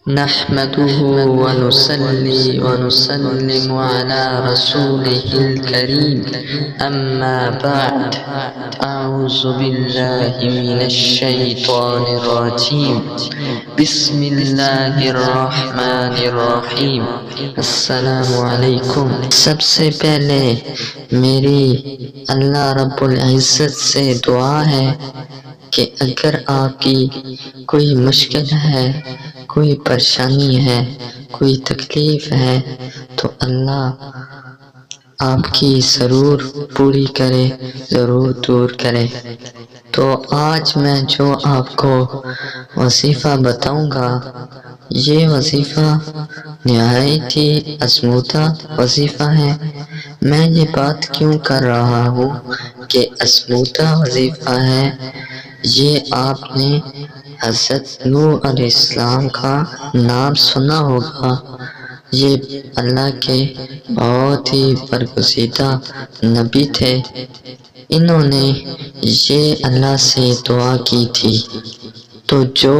نحمده ونصلي ونسلم على رسوله الكريم أما بعد أعوذ بالله من الشيطان الرجيم بسم الله الرحمن الرحیم۔ السلام علیکم۔ سب سے پہلے میری اللہ رب العزت سے دعا ہے کہ اگر آپ کی کوئی مشکل ہے، کوئی پریشانی ہے، کوئی تکلیف ہے تو اللہ آپ کی ضرور پوری کرے، ضرور دور کرے۔ تو آج میں جو آپ کو وظیفہ بتاؤں گا، یہ وظیفہ نہایت ہی آزمودہ وظیفہ ہے۔ میں یہ بات کیوں کر رہا ہوں کہ آزمودہ وظیفہ ہے؟ یہ آپ نے حضرت نوح علیہ السلام کا نام سنا ہوگا۔ یہ اللہ کے بہت ہی برگزیدہ نبی تھے۔ انہوں نے یہ اللہ سے دعا کی تھی، تو جو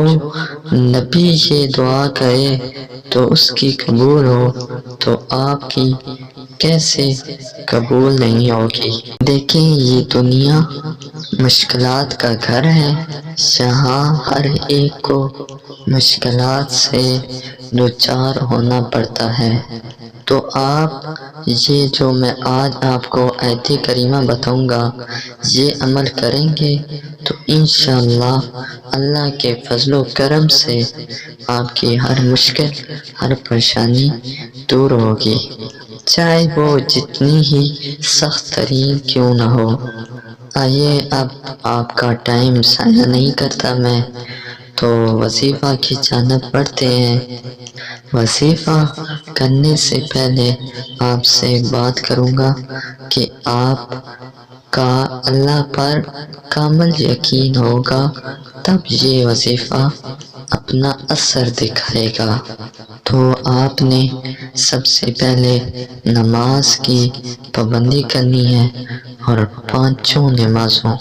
نبی یہ دعا کرے تو اس کی قبول ہو، تو آپ کی کیسے قبول نہیں ہوگی؟ دیکھیں، یہ دنیا مشکلات کا گھر ہے، جہاں ہر ایک کو مشکلات سے دوچار ہونا پڑتا ہے۔ تو آپ یہ جو میں آج آپ کو آیت کریمہ بتاؤں گا، یہ عمل کریں گے تو انشاءاللہ اللہ کے فضل و کرم سے آپ کی ہر مشکل، ہر پریشانی دور ہوگی، چاہے وہ جتنی ہی سخت ترین کیوں نہ ہو۔ آئیے اب آپ کا ٹائم ضائع نہیں کرتا میں، تو وظیفہ کی جانب بڑھتے ہیں۔ وظیفہ کرنے سے پہلے آپ سے بات کروں گا کہ آپ کا اللہ پر کامل یقین ہوگا، تب یہ وظیفہ اپنا اثر دکھائے گا۔ تو آپ نے سب سے پہلے نماز کی پابندی کرنی ہے، اور پانچوں نمازوں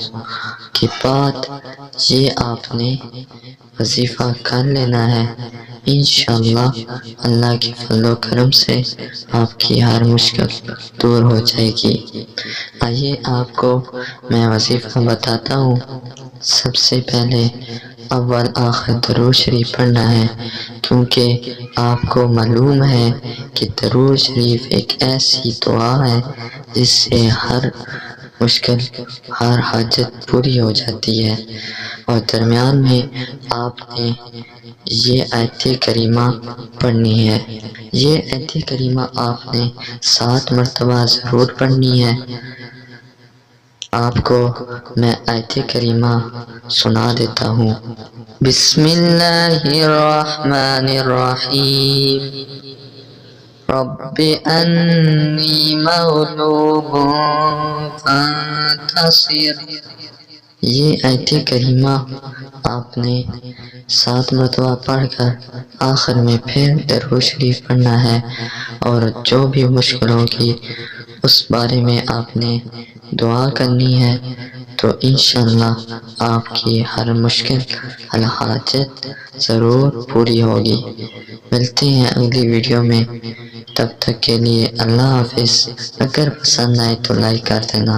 کے بعد یہ آپ نے وظیفہ کر لینا ہے۔ انشاءاللہ اللہ کے فضل و کرم سے آپ کی ہر مشکل دور ہو جائے گی۔ آئیے آپ کو میں وظیفہ بتاتا ہوں۔ سب سے پہلے اول آخر درود شریف پڑھنا ہے، کیونکہ آپ کو معلوم ہے کہ درود شریف ایک ایسی دعا ہے جس سے ہر مشکل، ہر حاجت پوری ہو جاتی ہے۔ اور درمیان میں آپ نے یہ آیت کریمہ پڑھنی ہے۔ یہ آیت کریمہ آپ نے 7 مرتبہ ضرور پڑھنی ہے۔ آپ کو میں آیت کریمہ سنا دیتا ہوں۔ بسم اللہ الرحمن الرحیم۔ رب انی مغلوب فانتصر۔ یہ آیت کریمہ آپ نے 7 مرتبہ پڑھ کر آخر میں پھر درود شریف پڑھنا ہے، اور جو بھی مشکل ہوگی اس بارے میں آپ نے دعا کرنی ہے، تو انشاءاللہ آپ کی ہر مشکل، ہر حاجت ضرور پوری ہوگی۔ ملتے ہیں اگلی ویڈیو میں، تب تک کے لیے اللہ حافظ۔ اگر پسند آئے تو لائک کر دینا۔